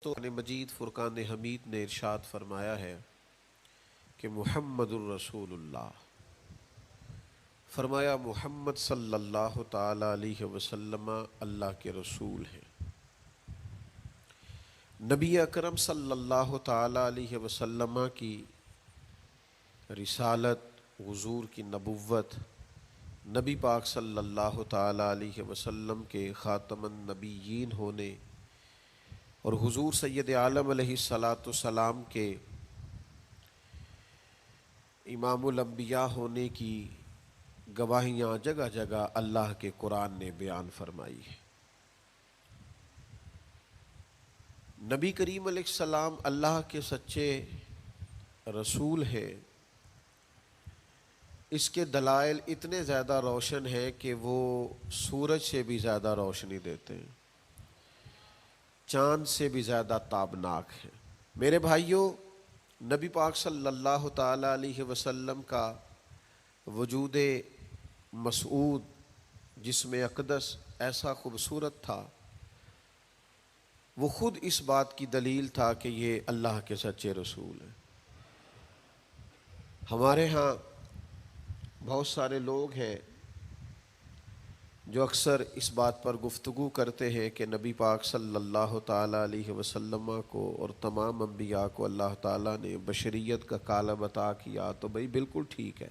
تو قرآن مجید فرقان حمید نے ارشاد فرمایا ہے کہ محمد الرسول اللہ، فرمایا محمد صلی اللہ تعالی علیہ وسلم اللہ کے رسول ہیں۔ نبی اکرم صلی اللہ تعالی علیہ وسلم کی رسالت، حضور کی نبوت، نبی پاک صلی اللہ تعالی علیہ وسلم کے خاتم النبیین ہونے اور حضور سید عالم علیہ السلام کے امام الانبیاء ہونے کی گواہیاں جگہ جگہ اللہ کے قرآن نے بیان فرمائی ہے۔ نبی کریم علیہ السلام اللہ کے سچے رسول ہیں، اس کے دلائل اتنے زیادہ روشن ہیں کہ وہ سورج سے بھی زیادہ روشنی دیتے ہیں، چاند سے بھی زیادہ تابناک ہیں۔ میرے بھائیوں، نبی پاک صلی اللہ تعالی علیہ وسلم کا وجود مسعود جسم اقدس ایسا خوبصورت تھا، وہ خود اس بات کی دلیل تھا کہ یہ اللہ کے سچے رسول ہیں۔ ہمارے ہاں بہت سارے لوگ ہیں جو اکثر اس بات پر گفتگو کرتے ہیں کہ نبی پاک صلی اللہ تعالی علیہ وسلم کو اور تمام انبیاء کو اللہ تعالیٰ نے بشریت کا کالم عطا کیا، تو بھئی بالکل ٹھیک ہے۔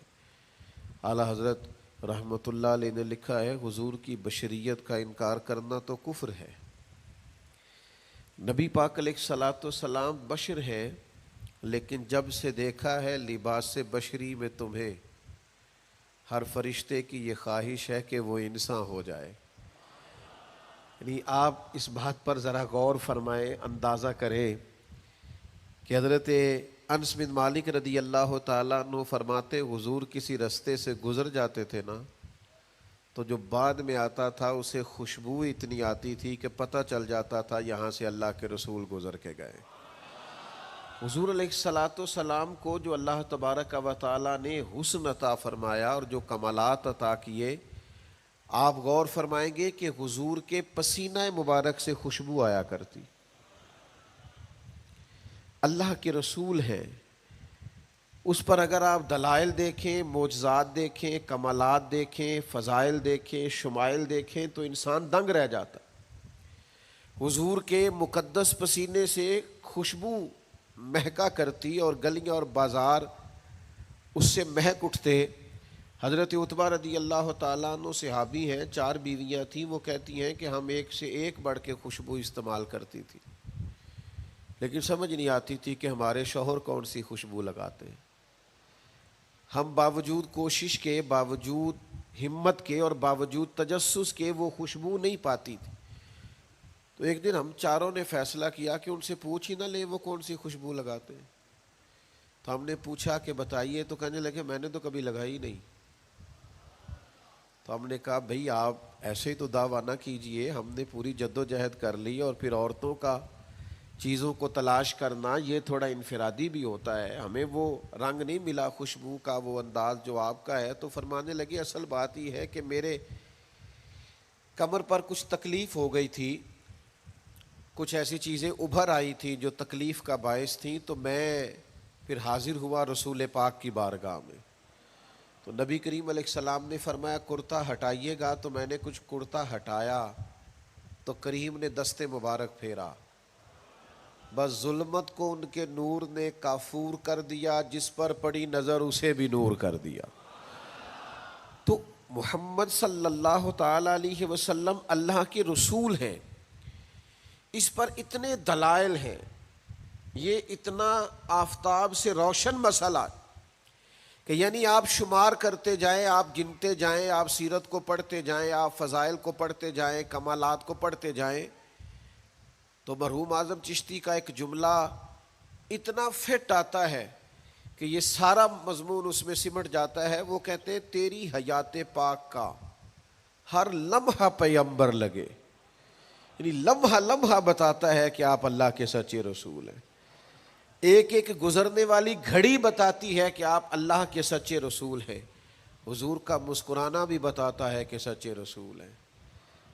اعلیٰ حضرت رحمۃ اللہ علیہ نے لکھا ہے، حضور کی بشریت کا انکار کرنا تو کفر ہے۔ نبی پاک علیہ الصلاۃ والسلام بشر ہیں، لیکن جب سے دیکھا ہے لباس بشری میں تمہیں، ہر فرشتے کی یہ خواہش ہے کہ وہ انسان ہو جائے۔ یعنی آپ اس بات پر ذرا غور فرمائیں، اندازہ کریں کہ حضرت انس بن مالک رضی اللہ تعالیٰ عنہ فرماتے، حضور کسی رستے سے گزر جاتے تھے نا، تو جو بعد میں آتا تھا اسے خوشبو اتنی آتی تھی کہ پتہ چل جاتا تھا یہاں سے اللہ کے رسول گزر کے گئے۔ حضور علیہ الصلاۃ والسلام کو جو اللہ تبارک و تعالیٰ نے حسن عطا فرمایا اور جو کمالات عطا کیے، آپ غور فرمائیں گے کہ حضور کے پسینہ مبارک سے خوشبو آیا کرتی۔ اللہ کے رسول ہیں، اس پر اگر آپ دلائل دیکھیں، معجزات دیکھیں، کمالات دیکھیں، فضائل دیکھیں، شمائل دیکھیں تو انسان دنگ رہ جاتا۔ حضور کے مقدس پسینے سے خوشبو مہکا کرتی اور گلیاں اور بازار اس سے مہک اٹھتے۔ حضرت عتبہ رضی اللہ تعالیٰ عنہ صحابی ہیں، 4 بیویاں تھیں، وہ کہتی ہیں کہ ہم ایک سے ایک بڑھ کے خوشبو استعمال کرتی تھی، لیکن سمجھ نہیں آتی تھی کہ ہمارے شوہر کون سی خوشبو لگاتے ہیں۔ ہم باوجود کوشش کے، باوجود ہمت کے اور باوجود تجسس کے وہ خوشبو نہیں پاتی تھی۔ تو ایک دن ہم چاروں نے فیصلہ کیا کہ ان سے پوچھ ہی نہ لیں وہ کون سی خوشبو لگاتے ہیں۔ تو ہم نے پوچھا کہ بتائیے، تو کہنے لگے میں نے تو کبھی لگائی نہیں۔ تو ہم نے کہا بھئی آپ ایسے ہی تو دعویٰ نہ کیجئے، ہم نے پوری جد و جہد کر لی، اور پھر عورتوں کا چیزوں کو تلاش کرنا یہ تھوڑا انفرادی بھی ہوتا ہے، ہمیں وہ رنگ نہیں ملا خوشبو کا، وہ انداز جو آپ کا ہے۔ تو فرمانے لگے اصل بات یہ ہے کہ میرے کمر پر کچھ تکلیف ہو گئی تھی، کچھ ایسی چیزیں ابھر آئی تھی جو تکلیف کا باعث تھیں، تو میں پھر حاضر ہوا رسول پاک کی بارگاہ میں۔ تو نبی کریم علیہ السلام نے فرمایا کرتا ہٹائیے گا، تو میں نے کچھ کرتا ہٹایا تو کریم نے دست مبارک پھیرا، بس ظلمت کو ان کے نور نے کافور کر دیا، جس پر پڑی نظر اسے بھی نور کر دیا۔ تو محمد صلی اللہ تعالی علیہ وسلم اللہ کے رسول ہیں، اس پر اتنے دلائل ہیں، یہ اتنا آفتاب سے روشن مسئلہ کہ یعنی آپ شمار کرتے جائیں، آپ گنتے جائیں، آپ سیرت کو پڑھتے جائیں، آپ فضائل کو پڑھتے جائیں، کمالات کو پڑھتے جائیں، تو مرحوم اعظم چشتی کا ایک جملہ اتنا فٹ آتا ہے کہ یہ سارا مضمون اس میں سمٹ جاتا ہے۔ وہ کہتے ہیں تیری حیات پاک کا ہر لمحہ پیغمبر لگے، یعنی لمحہ لمحہ بتاتا ہے کہ آپ اللہ کے سچے رسول ہیں۔ ایک ایک گزرنے والی گھڑی بتاتی ہے کہ آپ اللہ کے سچے رسول ہیں۔ حضور کا مسکرانا بھی بتاتا ہے کہ سچے رسول ہیں۔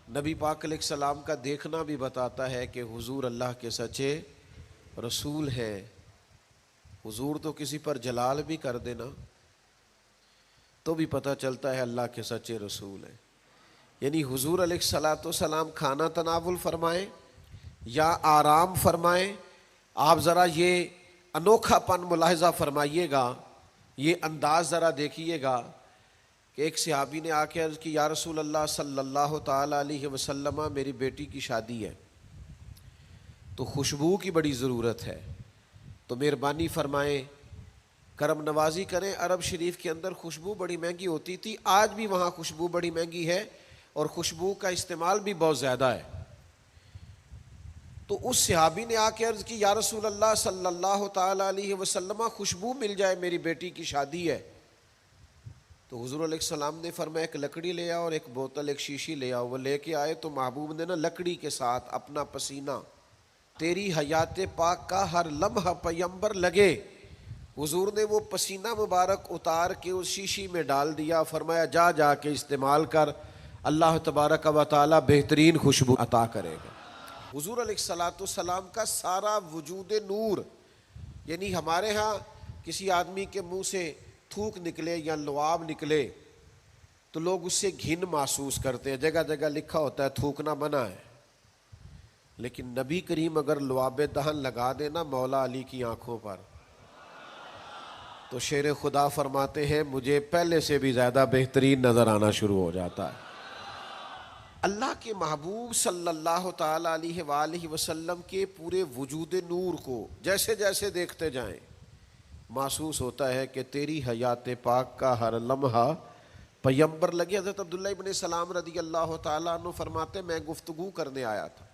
نبی پاک علیہ السلام کا دیکھنا بھی بتاتا ہے کہ حضور اللہ کے سچے رسول ہے۔ حضور تو کسی پر جلال بھی کر دینا تو بھی پتہ چلتا ہے اللہ کے سچے رسول ہیں۔ یعنی حضور علیہ الصلاۃ والسلام کھانا تناول فرمائیں یا آرام فرمائیں، آپ ذرا یہ انوکھا پن ملاحظہ فرمائیے گا، یہ انداز ذرا دیکھیے گا کہ ایک صحابی نے آ کے عرض کی یا رسول اللہ صلی اللہ تعالی علیہ وسلم میری بیٹی کی شادی ہے تو خوشبو کی بڑی ضرورت ہے، تو مہربانی فرمائیں کرم نوازی کریں۔ عرب شریف کے اندر خوشبو بڑی مہنگی ہوتی تھی، آج بھی وہاں خوشبو بڑی مہنگی ہے اور خوشبو کا استعمال بھی بہت زیادہ ہے۔ تو اس صحابی نے آ کے عرض کی یا رسول اللہ صلی اللہ تعالی علیہ وسلم خوشبو مل جائے، میری بیٹی کی شادی ہے۔ تو حضور علیہ السلام نے فرمایا ایک لکڑی لے آؤ اور ایک بوتل ایک شیشی لے آؤ۔ وہ لے کے آئے تو محبوب نے نا لکڑی کے ساتھ اپنا پسینہ تیری حیات پاک کا ہر لمحہ پیمبر لگے، حضور نے وہ پسینہ مبارک اتار کے اس شیشی میں ڈال دیا، فرمایا جا جا کے استعمال کر، اللہ تبارک و تعالی بہترین خوشبو عطا کرے گا۔ حضور علیہ الصلاۃ والسلام کا سارا وجود نور، یعنی ہمارے ہاں کسی آدمی کے منہ سے تھوک نکلے یا لعاب نکلے تو لوگ اس سے گھن محسوس کرتے ہیں، جگہ جگہ لکھا ہوتا ہے تھوکنا منع ہے، لیکن نبی کریم اگر لعاب دہن لگا دینا مولا علی کی آنکھوں پر تو شیر خدا فرماتے ہیں مجھے پہلے سے بھی زیادہ بہترین نظر آنا شروع ہو جاتا ہے۔ اللہ کے محبوب صلی اللہ تعالی علیہ وآلہ وسلم کے پورے وجود نور کو جیسے جیسے دیکھتے جائیں محسوس ہوتا ہے کہ تیری حیات پاک کا ہر لمحہ پیمبر لگے۔ حضرت عبداللہ ابن سلام رضی اللہ تعالیٰ عنہ فرماتے میں گفتگو کرنے آیا تھا،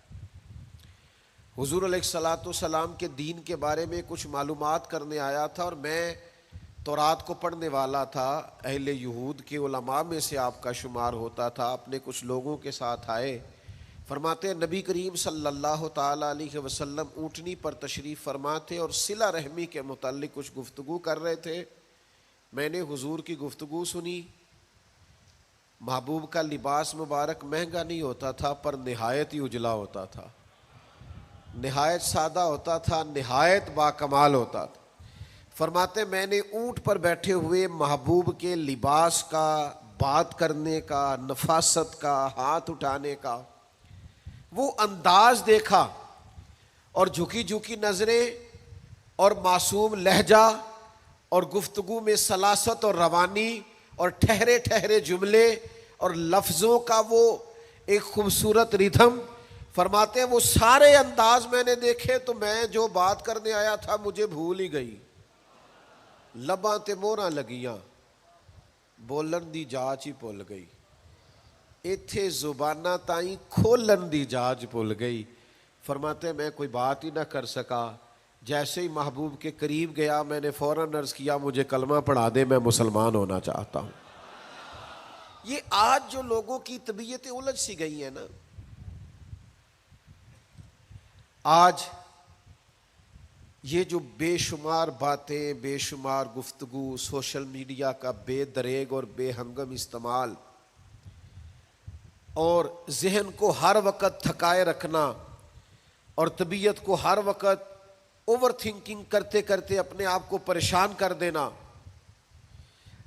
حضور علیہ الصلاۃ والسلام کے دین کے بارے میں کچھ معلومات کرنے آیا تھا، اور میں تورات کو پڑھنے والا تھا، اہل یہود کے علماء میں سے آپ کا شمار ہوتا تھا، اپنے کچھ لوگوں کے ساتھ آئے۔ فرماتے ہیں نبی کریم صلی اللہ تعالی علیہ وسلم اونٹنی پر تشریف فرما تھے اور صلہ رحمی کے متعلق کچھ گفتگو کر رہے تھے۔ میں نے حضور کی گفتگو سنی۔ محبوب کا لباس مبارک مہنگا نہیں ہوتا تھا پر نہایت ہی اجلا ہوتا تھا، نہایت سادہ ہوتا تھا، نہایت باکمال ہوتا تھا۔ فرماتے میں نے اونٹ پر بیٹھے ہوئے محبوب کے لباس کا، بات کرنے کا، نفاست کا، ہاتھ اٹھانے کا وہ انداز دیکھا، اور جھکی جھکی نظریں اور معصوم لہجہ اور گفتگو میں سلاست اور روانی اور ٹھہرے ٹھہرے جملے اور لفظوں کا وہ ایک خوبصورت ریدھم۔ فرماتے ہیں وہ سارے انداز میں نے دیکھے تو میں جو بات کرنے آیا تھا مجھے بھول ہی گئی، لباں تے موہراں لگیاں، بولن دی جاچ ہی بھول گئی، ایتھے زباناں تائیں کھولن دی جاچ بھول گئی۔ فرماتے ہیں میں کوئی بات ہی نہ کر سکا، جیسے ہی محبوب کے قریب گیا میں نے فوراً عرض کیا مجھے کلمہ پڑھا دے، میں مسلمان ہونا چاہتا ہوں۔ یہ آج جو لوگوں کی طبیعتیں الجھ سی گئی ہیں نا، آج یہ جو بے شمار باتیں، بے شمار گفتگو، سوشل میڈیا کا بے دریغ اور بے ہنگم استعمال اور ذہن کو ہر وقت تھکائے رکھنا اور طبیعت کو ہر وقت اوور تھنکنگ کرتے کرتے اپنے آپ کو پریشان کر دینا،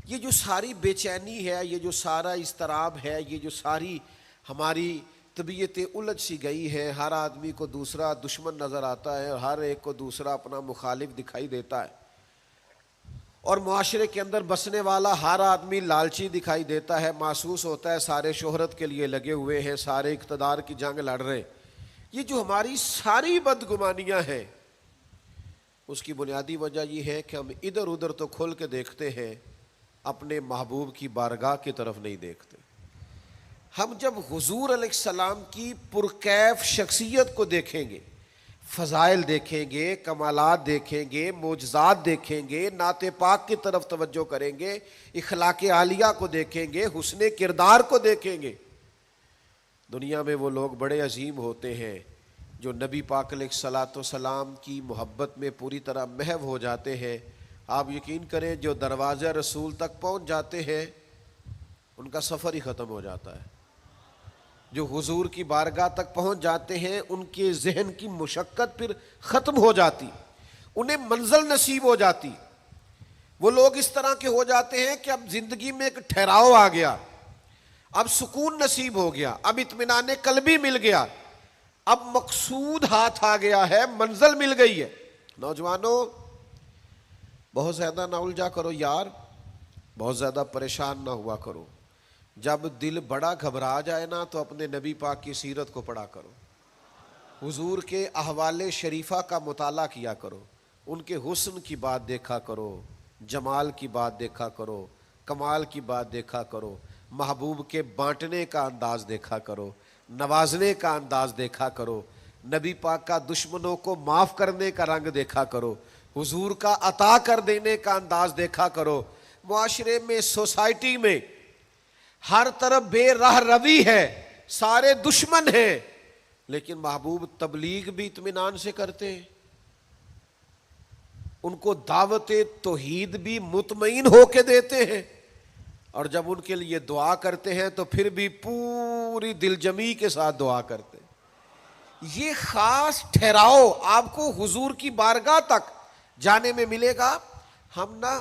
یہ جو ساری بے چینی ہے، یہ جو سارا اضطراب ہے، یہ جو ساری ہماری طبیعتیں الجھ سی گئی ہیں، ہر آدمی کو دوسرا دشمن نظر آتا ہے اور ہر ایک کو دوسرا اپنا مخالف دکھائی دیتا ہے، اور معاشرے کے اندر بسنے والا ہر آدمی لالچی دکھائی دیتا ہے، محسوس ہوتا ہے سارے شہرت کے لیے لگے ہوئے ہیں، سارے اقتدار کی جنگ لڑ رہے۔ یہ جو ہماری ساری بدگمانیاں ہیں اس کی بنیادی وجہ یہ ہے کہ ہم ادھر ادھر تو کھل کے دیکھتے ہیں، اپنے محبوب کی بارگاہ کی طرف نہیں دیکھتے۔ ہم جب حضور علیہ السلام کی پرکیف شخصیت کو دیکھیں گے، فضائل دیکھیں گے، کمالات دیکھیں گے، معجزات دیکھیں گے، نعت پاک کی طرف توجہ کریں گے، اخلاق عالیہ کو دیکھیں گے، حسن کردار کو دیکھیں گے، دنیا میں وہ لوگ بڑے عظیم ہوتے ہیں جو نبی پاک علیہ الصلاۃ والسلام کی محبت میں پوری طرح محو ہو جاتے ہیں۔ آپ یقین کریں جو دروازہ رسول تک پہنچ جاتے ہیں ان کا سفر ہی ختم ہو جاتا ہے، جو حضور کی بارگاہ تک پہنچ جاتے ہیں ان کے ذہن کی مشقت پھر ختم ہو جاتی، انہیں منزل نصیب ہو جاتی. وہ لوگ اس طرح کے ہو جاتے ہیں کہ اب زندگی میں ایک ٹھہراؤ آ گیا، اب سکون نصیب ہو گیا، اب اطمینان قلبی مل گیا، اب مقصود ہاتھ آ گیا ہے، منزل مل گئی ہے. نوجوانوں بہت زیادہ نہ الجھا کرو یار، بہت زیادہ پریشان نہ ہوا کرو. جب دل بڑا گھبرا جائے نا تو اپنے نبی پاک کی سیرت کو پڑھا کرو، حضور کے احوال شریفہ کا مطالعہ کیا کرو، ان کے حسن کی بات دیکھا کرو، جمال کی بات دیکھا کرو، کمال کی بات دیکھا کرو، محبوب کے بانٹنے کا انداز دیکھا کرو، نوازنے کا انداز دیکھا کرو، نبی پاک کا دشمنوں کو معاف کرنے کا رنگ دیکھا کرو، حضور کا عطا کر دینے کا انداز دیکھا کرو. معاشرے میں، سوسائٹی میں ہر طرف بے راہ روی ہے، سارے دشمن ہیں، لیکن محبوب تبلیغ بھی اطمینان سے کرتے ہیں، ان کو دعوت توحید بھی مطمئن ہو کے دیتے ہیں، اور جب ان کے لیے دعا کرتے ہیں تو پھر بھی پوری دل جمی کے ساتھ دعا کرتے ہیں. یہ خاص ٹھہراؤ آپ کو حضور کی بارگاہ تک جانے میں ملے گا. ہم نا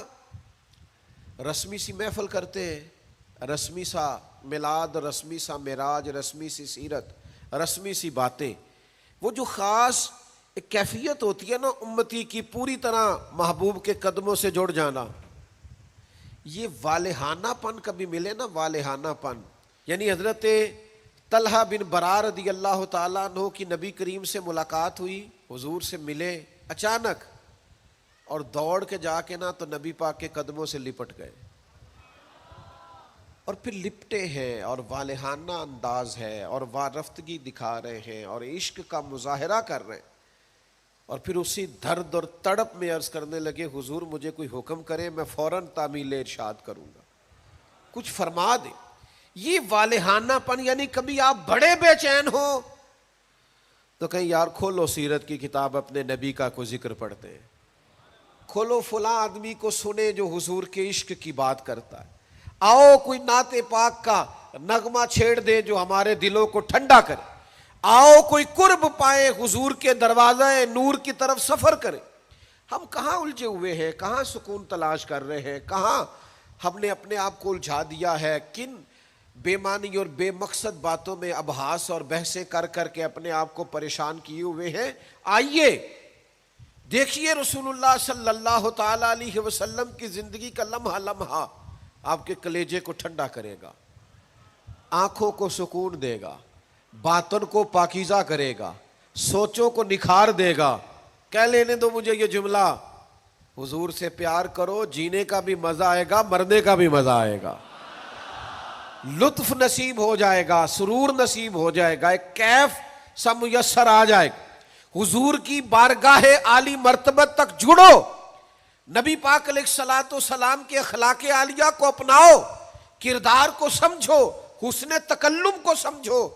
رسمی سی محفل کرتے ہیں، رسمی سا میلاد، رسمی سا معراج، رسمی سی سیرت، رسمی سی باتیں. وہ جو خاص ایک کیفیت ہوتی ہے نا امتی کی پوری طرح محبوب کے قدموں سے جڑ جانا، یہ والہانہ پن کبھی ملے نا، والہانہ پن. یعنی حضرت طلحہ بن برا رضی اللہ تعالیٰ عنہ کی نبی کریم سے ملاقات ہوئی، حضور سے ملے اچانک، اور دوڑ کے جا کے نا تو نبی پاک کے قدموں سے لپٹ گئے، اور پھر لپٹے ہیں اور والہانہ انداز ہے اور وارفتگی دکھا رہے ہیں اور عشق کا مظاہرہ کر رہے ہیں، اور پھر اسی درد اور تڑپ میں عرض کرنے لگے حضور مجھے کوئی حکم کرے، میں فوراً تعمیل ارشاد کروں گا، کچھ فرما دیں. یہ والہانہ پن، یعنی کبھی آپ بڑے بے چین ہو تو کہیں یار کھولو سیرت کی کتاب، اپنے نبی کا کوئی ذکر پڑھتے ہیں، کھولو فلاں آدمی کو سنے جو حضور کے عشق کی بات کرتا ہے، آؤ کوئی نعت پاک کا نغمہ چھیڑ دے جو ہمارے دلوں کو ٹھنڈا کرے، آؤ کوئی قرب پائے حضور کے دروازے نور کی طرف سفر کرے. ہم کہاں الجھے ہوئے ہیں، کہاں سکون تلاش کر رہے ہیں، کہاں ہم نے اپنے آپ کو الجھا دیا ہے، کن بے معنی اور بے مقصد باتوں میں ابحاث اور بحثیں کر کر کے اپنے آپ کو پریشان کیے ہوئے ہیں. آئیے دیکھیے رسول اللہ صلی اللہ تعالی علیہ وسلم کی زندگی کا لمحہ لمحہ آپ کے کلیجے کو ٹھنڈا کرے گا، آنکھوں کو سکون دے گا، باطن کو پاکیزہ کرے گا، سوچوں کو نکھار دے گا. کہہ لینے دو مجھے یہ جملہ، حضور سے پیار کرو، جینے کا بھی مزہ آئے گا، مرنے کا بھی مزہ آئے گا، لطف نصیب ہو جائے گا، سرور نصیب ہو جائے گا، ایک کیف سا میسر آ جائے گا. حضور کی بارگاہ عالی مرتبت تک جڑو، نبی پاک علیہ الصلوۃ والسلام کے اخلاق عالیہ کو اپناؤ، کردار کو سمجھو، حسن تکلم کو سمجھو،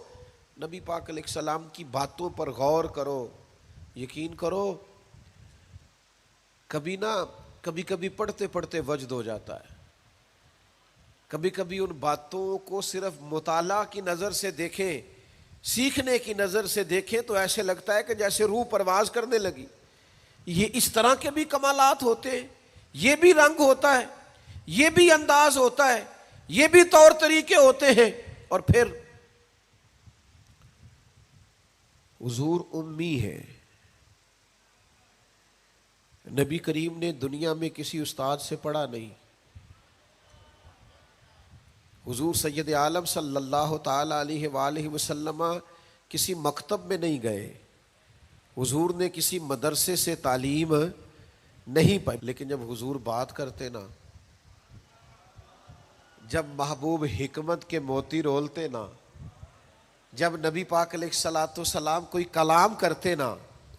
نبی پاک علیہ السلام کی باتوں پر غور کرو. یقین کرو کبھی کبھی پڑھتے پڑھتے وجد ہو جاتا ہے، کبھی کبھی ان باتوں کو صرف مطالعہ کی نظر سے دیکھیں، سیکھنے کی نظر سے دیکھیں تو ایسے لگتا ہے کہ جیسے روح پرواز کرنے لگی. یہ اس طرح کے بھی کمالات ہوتے ہیں، یہ بھی رنگ ہوتا ہے، یہ بھی انداز ہوتا ہے، یہ بھی طور طریقے ہوتے ہیں. اور پھر حضور امی ہے، نبی کریم نے دنیا میں کسی استاد سے پڑھا نہیں، حضور سید عالم صلی اللہ تعالی علیہ وآلہ وسلم کسی مکتب میں نہیں گئے، حضور نے کسی مدرسے سے تعلیم نہیں پائی. لیکن جب حضور بات کرتے نا، جب محبوب حکمت کے موتی رولتے نا، جب نبی پاک علیہ الصلوۃ والسلام کوئی کلام کرتے نا،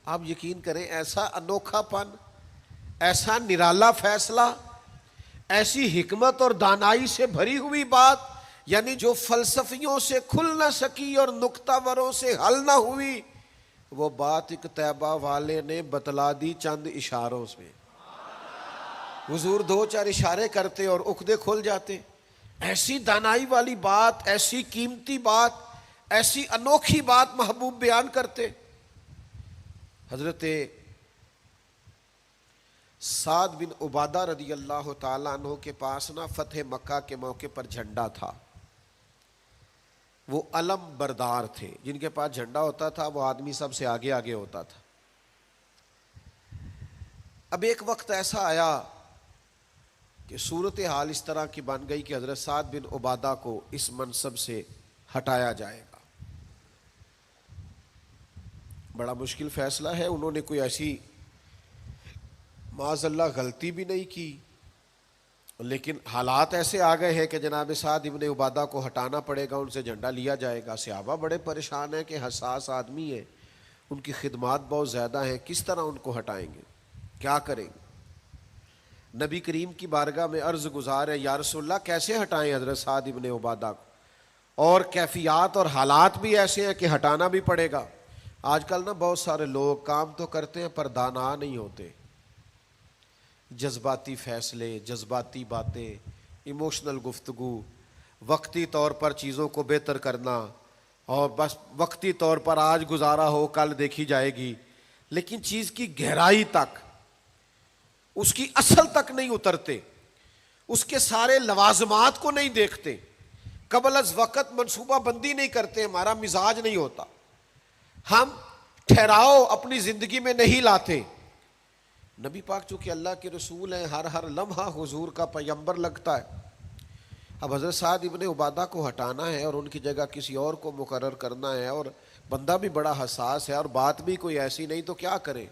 آپ یقین کریں ایسا انوکھا پن، ایسا نرالا فیصلہ، ایسی حکمت اور دانائی سے بھری ہوئی بات، یعنی جو فلسفیوں سے کھل نہ سکی اور نکتہ وروں سے حل نہ ہوئی، وہ بات ایک طیبہ والے نے بتلا دی چند اشاروں سے. حضور دو چار اشارے کرتے اور عقدے کھل جاتے. ایسی دانائی والی بات، ایسی قیمتی بات، ایسی انوکھی بات محبوب بیان کرتے. حضرت سعد بن عبادہ رضی اللہ تعالیٰ عنہ کے پاس نا فتح مکہ کے موقع پر جھنڈا تھا. وہ علم بردار تھے، جن کے پاس جھنڈا ہوتا تھا وہ آدمی سب سے آگے آگے ہوتا تھا. اب ایک وقت ایسا آیا کہ صورتحال اس طرح کی بن گئی کہ حضرت سعد بن عبادہ کو اس منصب سے ہٹایا جائے گا. بڑا مشکل فیصلہ ہے. انہوں نے کوئی ایسی معاذ اللہ غلطی بھی نہیں کی، لیکن حالات ایسے آ گئے ہیں کہ جناب سعد ابن عبادہ کو ہٹانا پڑے گا، ان سے جھنڈا لیا جائے گا. صحابہ بڑے پریشان ہیں کہ حساس آدمی ہے، ان کی خدمات بہت زیادہ ہیں، کس طرح ان کو ہٹائیں گے، کیا کریں گے. نبی کریم کی بارگاہ میں عرض گزار ہے، یا رسول اللہ کیسے ہٹائیں حضرت سعد ابن عبادہ کو، اور کیفیات اور حالات بھی ایسے ہیں کہ ہٹانا بھی پڑے گا. آج کل نا بہت سارے لوگ کام تو کرتے ہیں پر دانا نہیں ہوتے. جذباتی فیصلے، جذباتی باتیں، ایموشنل گفتگو، وقتی طور پر چیزوں کو بہتر کرنا، اور بس وقتی طور پر آج گزارا ہو کل دیکھی جائے گی، لیکن چیز کی گہرائی تک، اس کی اصل تک نہیں اترتے، اس کے سارے لوازمات کو نہیں دیکھتے، قبل از وقت منصوبہ بندی نہیں کرتے. ہمارا مزاج نہیں ہوتا، ہم ٹھہراؤ اپنی زندگی میں نہیں لاتے. نبی پاک چونکہ اللہ کے رسول ہیں، ہر لمحہ حضور کا پیغمبر لگتا ہے. اب حضرت سعد ابن عبادہ کو ہٹانا ہے اور ان کی جگہ کسی اور کو مقرر کرنا ہے، اور بندہ بھی بڑا حساس ہے اور بات بھی کوئی ایسی نہیں، تو کیا کریں.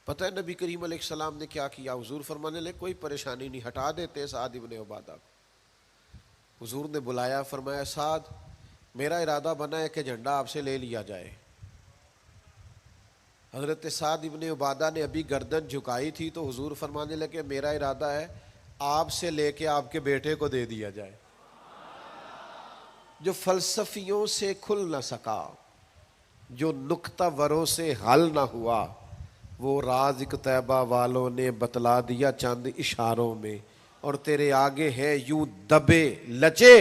پتہ ہے نبی کریم علیہ السلام نے کیا کیا؟ حضور فرمانے لگے کوئی پریشانی نہیں، ہٹا دیتے سعد ابن عبادہ کو. حضور نے بلایا، فرمایا سعد میرا ارادہ بنا ہے کہ جھنڈا آپ سے لے لیا جائے. حضرت سعد ابن عبادہ نے ابھی گردن جھکائی تھی تو حضور فرمانے لگے میرا ارادہ ہے آپ سے لے کے آپ کے بیٹے کو دے دیا جائے. جو فلسفیوں سے کھل نہ سکا، جو نکتہ وروں سے حل نہ ہوا، وہ راز ایک طیبہ والوں نے بتلا دیا چند اشاروں میں. اور تیرے آگے ہے یوں دبے لچے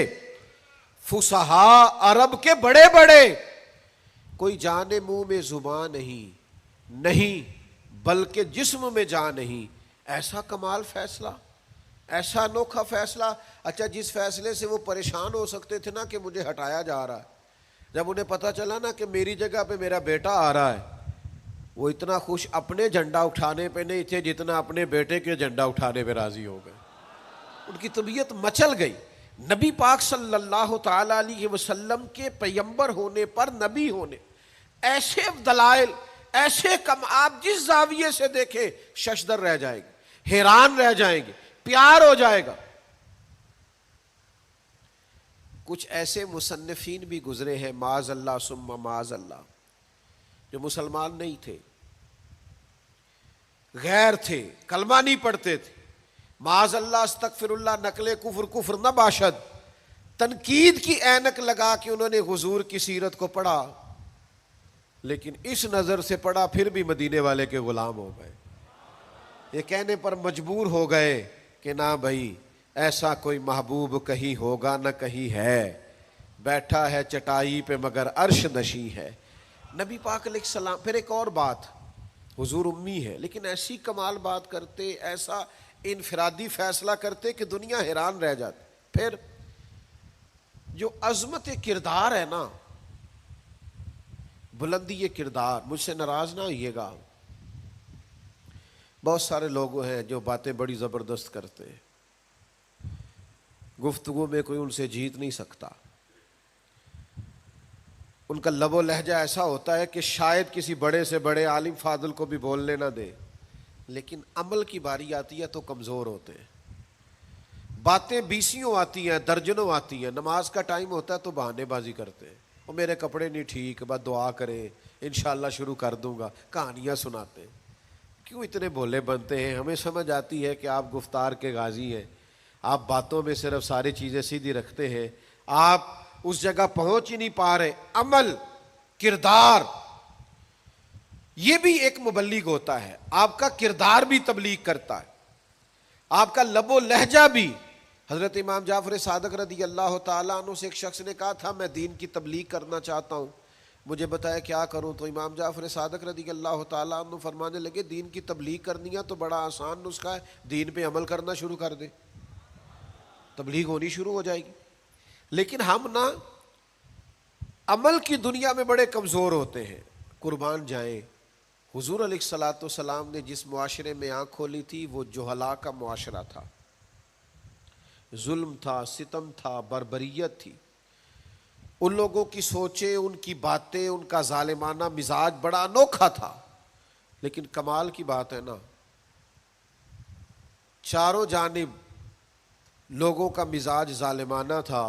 فصحا عرب کے بڑے بڑے، کوئی جانے منہ میں زبان نہیں بلکہ جسم میں جان نہیں. ایسا کمال فیصلہ، ایسا انوکھا فیصلہ. اچھا جس فیصلے سے وہ پریشان ہو سکتے تھے نا کہ مجھے ہٹایا جا رہا ہے، جب انہیں پتہ چلا نا کہ میری جگہ پہ میرا بیٹا آ رہا ہے، وہ اتنا خوش اپنے جھنڈا اٹھانے پہ نہیں تھے جتنا اپنے بیٹے کے جھنڈا اٹھانے پہ راضی ہو گئے. ان کی طبیعت مچل گئی. نبی پاک صلی اللہ تعالی علیہ وسلم کے پیغمبر ہونے پر، نبی ہونے، ایسے دلائل، ایسے کم، آپ جس زاویے سے دیکھیں ششدر رہ جائے گی، حیران رہ جائیں گے، پیار ہو جائے گا. کچھ ایسے مصنفین بھی گزرے ہیں معاذ اللہ ثم معاذ اللہ، جو مسلمان نہیں تھے، غیر تھے، کلمہ نہیں پڑھتے تھے، معاذ اللہ استغفر اللہ، نقل کفر نہ باشد، تنقید کی اینک لگا کے انہوں نے حضور کی سیرت کو پڑھا، لیکن اس نظر سے پڑھا پھر بھی مدینے والے کے غلام ہو گئے. یہ کہنے پر مجبور ہو گئے کہ نہ بھائی ایسا کوئی محبوب کہیں ہوگا نہ کہیں ہے، بیٹھا ہے چٹائی پہ مگر عرش نشیں ہے. نبی پاک علیہ السلام. پھر ایک اور بات، حضور امی ہے لیکن ایسی کمال بات کرتے، ایسا انفرادی فیصلہ کرتے کہ دنیا حیران رہ جاتی. پھر جو عظمت کردار ہے نا، بلندی یہ کردار، مجھ سے ناراض نہ ہوئیے گا، بہت سارے لوگ ہیں جو باتیں بڑی زبردست کرتے ہیں، گفتگو میں کوئی ان سے جیت نہیں سکتا. ان کا لب و لہجہ ایسا ہوتا ہے کہ شاید کسی بڑے سے بڑے عالم فاضل کو بھی بولنے نہ دے، لیکن عمل کی باری آتی ہے تو کمزور ہوتے ہیں. باتیں بیسیوں آتی ہیں، درجنوں آتی ہیں، نماز کا ٹائم ہوتا ہے تو بہانے بازی کرتے ہیں، وہ میرے کپڑے نہیں ٹھیک، بس دعا کریں انشاءاللہ شروع کر دوں گا، کہانیاں سناتے ہیں. کیوں اتنے بھولے بنتے ہیں؟ ہمیں سمجھ آتی ہے کہ آپ گفتار کے غازی ہیں، آپ باتوں میں صرف ساری چیزیں سیدھی رکھتے ہیں، آپ اس جگہ پہنچ ہی نہیں پا رہے. عمل، کردار، یہ بھی ایک مبلغ ہوتا ہے. آپ کا کردار بھی تبلیغ کرتا ہے، آپ کا لب و لہجہ بھی. حضرت امام جعفر صادق رضی اللہ تعالیٰ عنہ سے ایک شخص نے کہا تھا میں دین کی تبلیغ کرنا چاہتا ہوں، مجھے بتایا کیا کروں؟ تو امام جعفر صادق رضی اللہ تعالیٰ عنہ فرمانے لگے دین کی تبلیغ کرنی ہے تو بڑا آسان نسخہ ہے، دین پہ عمل کرنا شروع کر دے، تبلیغ ہونی شروع ہو جائے گی۔ لیکن ہم نا عمل کی دنیا میں بڑے کمزور ہوتے ہیں، قربان جائیں۔ حضور علیہ الصلوۃ والسلام نے جس معاشرے میں آنکھ کھولی تھی وہ جہلاء کا معاشرہ تھا، ظلم تھا، ستم تھا، بربریت تھی۔ ان لوگوں کی سوچیں، ان کی باتیں، ان کا ظالمانہ مزاج بڑا انوکھا تھا۔ لیکن کمال کی بات ہے نا، چاروں جانب لوگوں کا مزاج ظالمانہ تھا،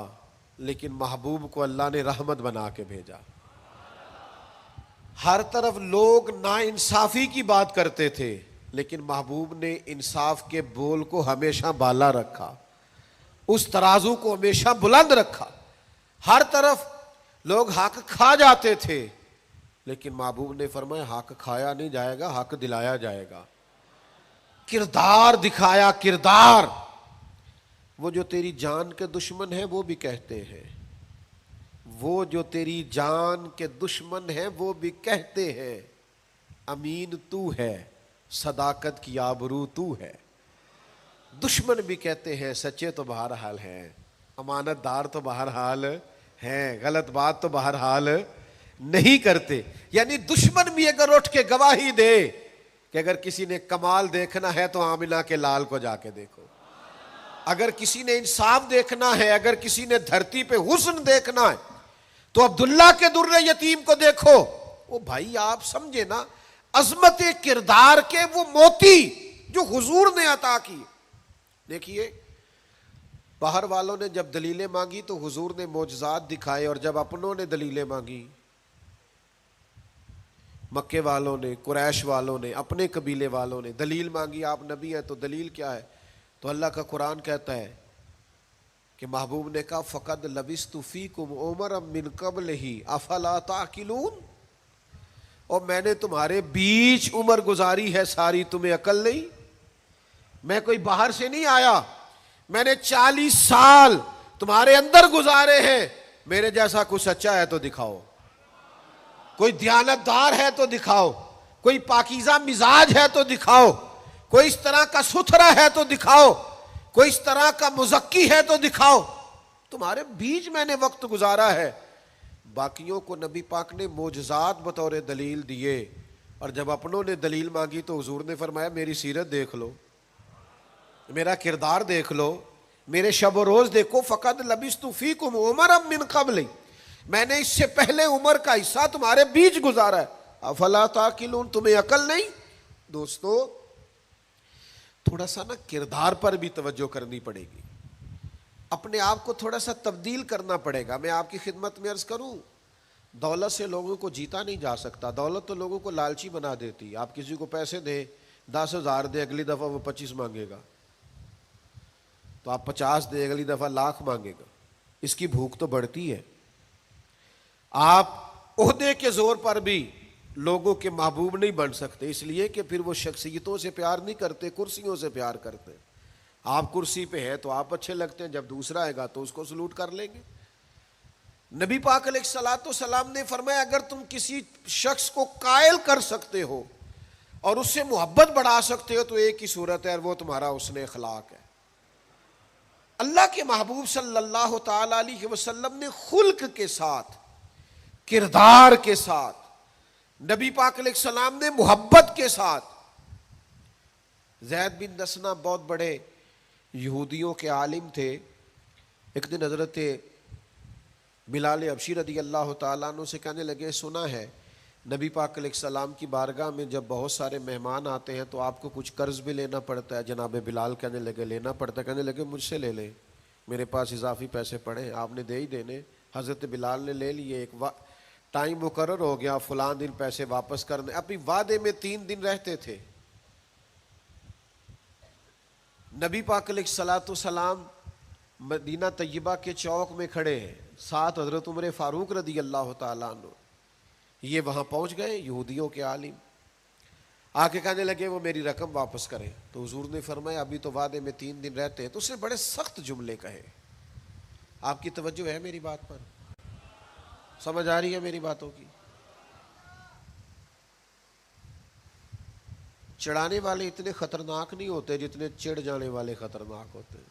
لیکن محبوب کو اللہ نے رحمت بنا کے بھیجا۔ ہر طرف لوگ ناانصافی کی بات کرتے تھے، لیکن محبوب نے انصاف کے بول کو ہمیشہ بالا رکھا، اس ترازو کو ہمیشہ بلند رکھا۔ ہر طرف لوگ حق کھا جاتے تھے، لیکن محبوب نے فرمایا حق کھایا نہیں جائے گا، حق دلایا جائے گا۔ کردار دکھایا، کردار۔ وہ جو تیری جان کے دشمن ہیں وہ بھی کہتے ہیں، وہ جو تیری جان کے دشمن ہیں وہ بھی کہتے ہیں امین تو ہے، صداقت کی آبرو تو ہے۔ دشمن بھی کہتے ہیں سچے تو بہرحال ہیں، امانت دار تو بہرحال ہیں، غلط بات تو بہرحال نہیں کرتے۔ یعنی دشمن بھی اگر اٹھ کے گواہی دے کہ اگر کسی نے کمال دیکھنا ہے تو آمنہ کے لال کو جا کے دیکھو، اگر کسی نے انصاف دیکھنا ہے، اگر کسی نے دھرتی پہ حسن دیکھنا ہے تو عبداللہ کے در یتیم کو دیکھو۔ وہ بھائی آپ سمجھے نا عظمت کردار کے وہ موتی جو حضور نے عطا کی۔ دیکھیے باہر والوں نے جب دلیلیں مانگی تو حضور نے معجزات دکھائے، اور جب اپنوں نے دلیلیں مانگی، مکے والوں نے، قریش والوں نے، اپنے قبیلے والوں نے دلیل مانگی، آپ نبی ہیں تو دلیل کیا ہے؟ تو اللہ کا قرآن کہتا ہے کہ محبوب نے کہا فَقَدْ لَبِثْتُ فِيكُمْ عُمَرًا مِّن قَبْلِهِ أَفَلَا تَعْقِلُونَ، اور میں نے تمہارے بیچ عمر گزاری ہے ساری، تمہیں عقل نہیں؟ میں کوئی باہر سے نہیں آیا، میں نے 40 سال تمہارے اندر گزارے ہیں۔ میرے جیسا کوئی سچا ہے تو دکھاؤ، کوئی دیانتدار ہے تو دکھاؤ، کوئی پاکیزہ مزاج ہے تو دکھاؤ، کوئی اس طرح کا ستھرا ہے تو دکھاؤ، کوئی اس طرح کا مزکی ہے تو دکھاؤ۔ تمہارے بیچ میں نے وقت گزارا ہے۔ باقیوں کو نبی پاک نے معجزات بطور دلیل دیے، اور جب اپنوں نے دلیل مانگی تو حضور نے فرمایا میری سیرت دیکھ لو، میرا کردار دیکھ لو، میرے شب و روز دیکھو۔ فقط لبثت فیکم عمرا من قبل، میں نے اس سے پہلے عمر کا حصہ تمہارے بیچ گزارا ہے۔ افلا تعقلون، تمہیں عقل نہیں؟ دوستو تھوڑا سا نا کردار پر بھی توجہ کرنی پڑے گی، اپنے آپ کو تھوڑا سا تبدیل کرنا پڑے گا۔ میں آپ کی خدمت میں عرض کروں، دولت سے لوگوں کو جیتا نہیں جا سکتا، دولت تو لوگوں کو لالچی بنا دیتی۔ آپ کسی کو پیسے دیں، 10,000 دے، اگلی دفعہ وہ 25 مانگے گا، تو آپ 50 دے، اگلی دفعہ 1,00,000 مانگے گا۔ اس کی بھوک تو بڑھتی ہے۔ آپ عہدے کے زور پر بھی لوگوں کے محبوب نہیں بن سکتے، اس لیے کہ پھر وہ شخصیتوں سے پیار نہیں کرتے، کرسیوں سے پیار کرتے۔ آپ کرسی پہ ہیں تو آپ اچھے لگتے ہیں، جب دوسرا آئے گا تو اس کو سلوٹ کر لیں گے۔ نبی پاک علیہ الصلوۃ والسلام نے فرمایا اگر تم کسی شخص کو قائل کر سکتے ہو اور اس سے محبت بڑھا سکتے ہو تو ایک ہی صورت ہے، اور وہ تمہارا حسن اخلاق ہے۔ اللہ کے محبوب صلی اللہ تعالی علیہ وسلم نے خلق کے ساتھ، کردار کے ساتھ، نبی پاک علیہ السلام نے محبت کے ساتھ، زید بن دسنہ بہت بڑے یہودیوں کے عالم تھے۔ ایک دن حضرت بلال حبشی رضی اللہ تعالیٰ عنہ سے کہنے لگے سنا ہے نبی پاک علیہ السلام کی بارگاہ میں جب بہت سارے مہمان آتے ہیں تو آپ کو کچھ قرض بھی لینا پڑتا ہے۔ جناب بلال کہنے لگے لینا پڑتا ہے؟ کہنے لگے مجھ سے لے لیں، میرے پاس اضافی پیسے پڑے ہیں، آپ نے دے ہی دینے۔ حضرت بلال نے لے لیے، ایک ٹائم مقرر ہو گیا، فلاں دن پیسے واپس کرنے۔ ابھی وعدے میں 3 دن رہتے تھے۔ نبی پاک علیہ الصلوۃ والسلام مدینہ طیبہ کے چوک میں کھڑے ہیں، ساتھ حضرت عمر فاروق رضی اللہ تعالیٰ عنہ۔ یہ وہاں پہنچ گئے یہودیوں کے عالم۔ آ کے کہنے لگے وہ میری رقم واپس کریں. تو حضور نے فرمایا ابھی تو وعدے میں 3 دن رہتے ہیں. تو اس نے بڑے سخت جملے کہے. آپ کی توجہ ہے میری بات پر؟ سمجھ آ رہی ہے میری باتوں کی؟ چڑھانے والے اتنے خطرناک نہیں ہوتے جتنے چڑھ جانے والے خطرناک ہوتے ہیں.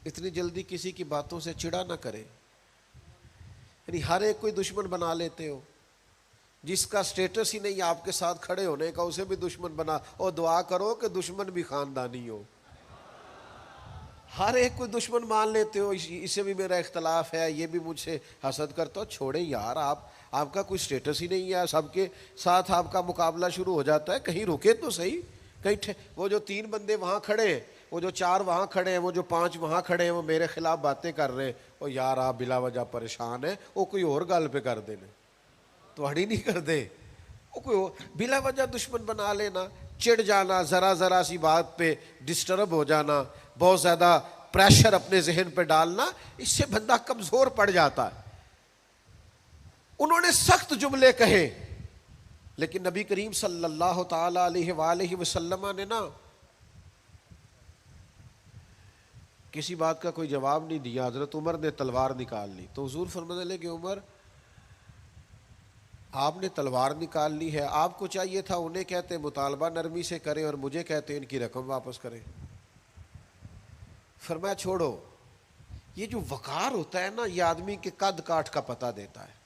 اتنی جلدی کسی کی باتوں سے چڑا نہ کرے. یعنی ہر ایک کوئی دشمن بنا لیتے ہو. جس کا سٹیٹس ہی نہیں آپ کے ساتھ کھڑے ہونے کا اسے بھی دشمن بنا. اور دعا کرو کہ دشمن بھی خاندانی ہو. ہر ایک کوئی دشمن مان لیتے ہو. اسے بھی میرا اختلاف ہے, یہ بھی مجھ سے حسد کرتا ہو. چھوڑیں یار, آپ کا کوئی سٹیٹس ہی نہیں ہے. سب کے ساتھ آپ کا مقابلہ شروع ہو جاتا ہے. کہیں رکے تو صحیح. کہیں وہ جو 3 بندے وہاں کھڑے ہیں, وہ جو 4 وہاں کھڑے ہیں, وہ جو 5 وہاں کھڑے ہیں, وہ میرے خلاف باتیں کر رہے ہیں. وہ یار آپ بلا وجہ پریشان ہیں. وہ کوئی اور گل پہ کر دینے تو ہڑی نہیں کر دے. وہ کوئی بلا وجہ دشمن بنا لینا, چڑ جانا, ذرا سی بات پہ ڈسٹرب ہو جانا, بہت زیادہ پریشر اپنے ذہن پہ ڈالنا, اس سے بندہ کمزور پڑ جاتا ہے. انہوں نے سخت جملے کہے, لیکن نبی کریم صلی اللہ تعالی علیہ وآلہ وسلم نے نا کسی بات کا کوئی جواب نہیں دیا. حضرت عمر نے تلوار نکال لی. تو حضور فرمانے لگے عمر آپ نے تلوار نکال لی ہے, آپ کو چاہیے تھا انہیں کہتے مطالبہ نرمی سے کریں اور مجھے کہتے ان کی رقم واپس کریں. فرمایا چھوڑو, یہ جو وقار ہوتا ہے نا یہ آدمی کے قد کاٹ کا پتہ دیتا ہے.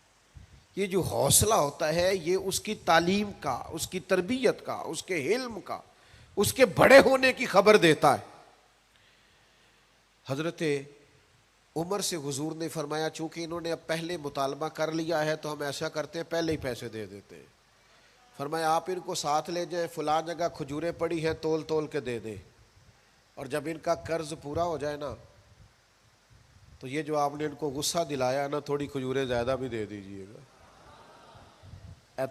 یہ جو حوصلہ ہوتا ہے یہ اس کی تعلیم کا, اس کی تربیت کا, اس کے علم کا, اس کے بڑے ہونے کی خبر دیتا ہے. حضرت عمر سے حضور نے فرمایا چونکہ انہوں نے اب پہلے مطالبہ کر لیا ہے تو ہم ایسا کرتے ہیں پہلے ہی پیسے دے دیتے ہیں. فرمایا آپ ان کو ساتھ لے جائیں, فلاں جگہ کھجوریں پڑی ہیں تول تول کے دے دیں, اور جب ان کا قرض پورا ہو جائے نا تو یہ جو آپ نے ان کو غصہ دلایا نا تھوڑی کھجوریں زیادہ بھی دے دیجئے گا,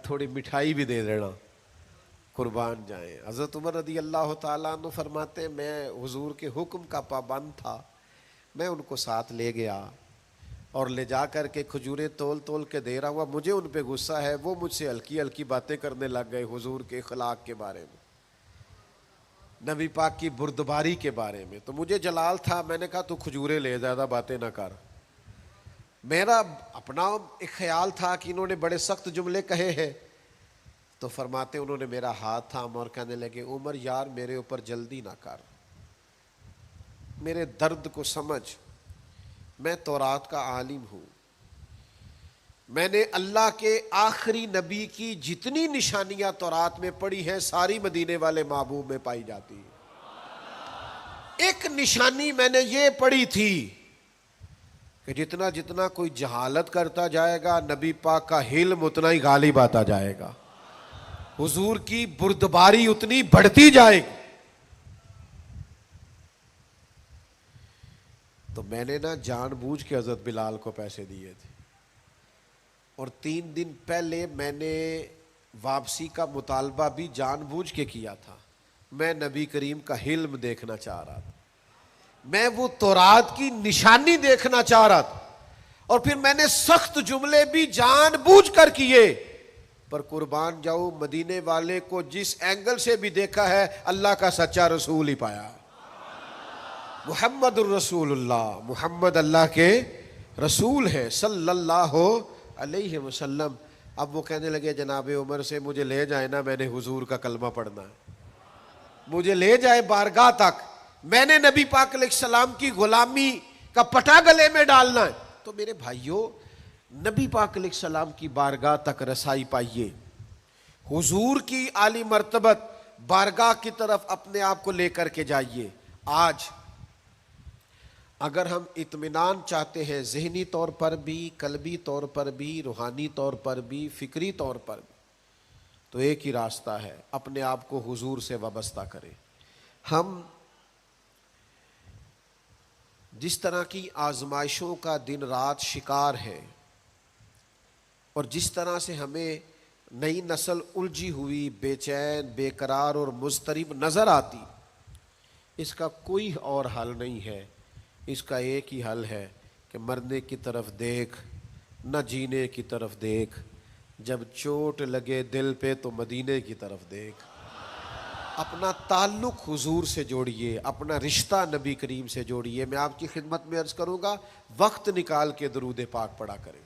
تھوڑی مٹھائی بھی دے دینا, قربان جائیں. حضرت عمر رضی اللہ تعالیٰ عنہ فرماتے ہیں میں حضور کے حکم کا پابند تھا, میں ان کو ساتھ لے گیا اور لے جا کر کے کھجوریں تول تول کے دے رہا ہوا. مجھے ان پہ غصہ ہے, وہ مجھ سے ہلکی ہلکی باتیں کرنے لگ گئے حضور کے اخلاق کے بارے میں, نبی پاک کی بردباری کے بارے میں. تو مجھے جلال تھا, میں نے کہا تو کھجوریں لے, زیادہ باتیں نہ کر. میرا اپنا ایک خیال تھا کہ انہوں نے بڑے سخت جملے کہے ہیں. تو فرماتے انہوں نے میرا ہاتھ تھاما اور کہنے لگے عمر یار میرے اوپر جلدی نہ کر, میرے درد کو سمجھ, میں تورات کا عالم ہوں, میں نے اللہ کے آخری نبی کی جتنی نشانیاں تورات میں پڑھی ہیں ساری مدینے والے محبوب میں پائی جاتی ہیں. ایک نشانی میں نے یہ پڑھی تھی کہ جتنا جتنا کوئی جہالت کرتا جائے گا نبی پاک کا علم اتنا ہی غالب آتا جائے گا, حضور کی بردباری اتنی بڑھتی جائے گی. تو میں نے نا جان بوجھ کے حضرت بلال کو پیسے دیے تھے, اور 3 دن پہلے میں نے واپسی کا مطالبہ بھی جان بوجھ کے کیا تھا. میں نبی کریم کا حلم دیکھنا چاہ رہا تھا, میں وہ تورات کی نشانی دیکھنا چاہ رہا تھا, اور پھر میں نے سخت جملے بھی جان بوجھ کر کیے. پر قربان جاؤ مدینے والے کو جس اینگل سے بھی دیکھا ہے اللہ کا سچا رسول ہی پایا. محمد الرسول اللہ, محمد اللہ کے رسول ہے صلی اللہ علیہ وسلم. اب وہ کہنے لگے جناب عمر سے مجھے لے جائے نا, میں نے حضور کا کلمہ پڑھنا ہے, مجھے لے جائے بارگاہ تک, میں نے نبی پاک علیہ السلام کی غلامی کا پٹا گلے میں ڈالنا ہے. تو میرے بھائیوں نبی پاک علیہ السلام کی بارگاہ تک رسائی پائیے, حضور کی عالی مرتبت بارگاہ کی طرف اپنے آپ کو لے کر کے جائیے. آج اگر ہم اطمینان چاہتے ہیں ذہنی طور پر بھی, قلبی طور پر بھی, روحانی طور پر بھی, فکری طور پر بھی, تو ایک ہی راستہ ہے, اپنے آپ کو حضور سے وابستہ کریں. ہم جس طرح کی آزمائشوں کا دن رات شکار ہے, اور جس طرح سے ہمیں نئی نسل الجھی ہوئی, بے چین, بے قرار اور مضطرب نظر آتی, اس کا کوئی اور حل نہیں ہے. اس کا ایک ہی حل ہے کہ مرنے کی طرف دیکھ, نہ جینے کی طرف دیکھ, جب چوٹ لگے دل پہ تو مدینے کی طرف دیکھ. اپنا تعلق حضور سے جوڑیے، اپنا رشتہ نبی کریم سے جوڑیے۔ میں آپ کی خدمت میں عرض کروں گا، وقت نکال کے درود پاک پڑھا کریں،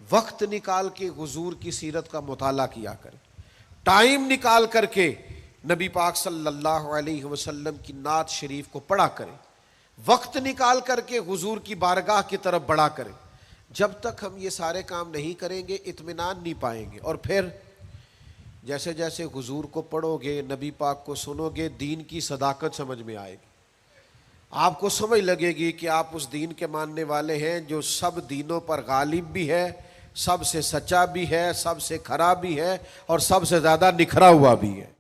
وقت نکال کے حضور کی سیرت کا مطالعہ کیا کریں، ٹائم نکال کر کے نبی پاک صلی اللہ علیہ وسلم کی نعت شریف کو پڑھا کریں، وقت نکال کر کے حضور کی بارگاہ کی طرف بڑھا کریں۔ جب تک ہم یہ سارے کام نہیں کریں گے اطمینان نہیں پائیں گے، اور پھر جیسے جیسے حضور کو پڑھو گے، نبی پاک کو سنو گے، دین کی صداقت سمجھ میں آئے گی، آپ کو سمجھ لگے گی کہ آپ اس دین کے ماننے والے ہیں جو سب دینوں پر غالب بھی ہے، سب سے سچا بھی ہے، سب سے کھرا بھی ہے، اور سب سے زیادہ نکھرا ہوا بھی ہے۔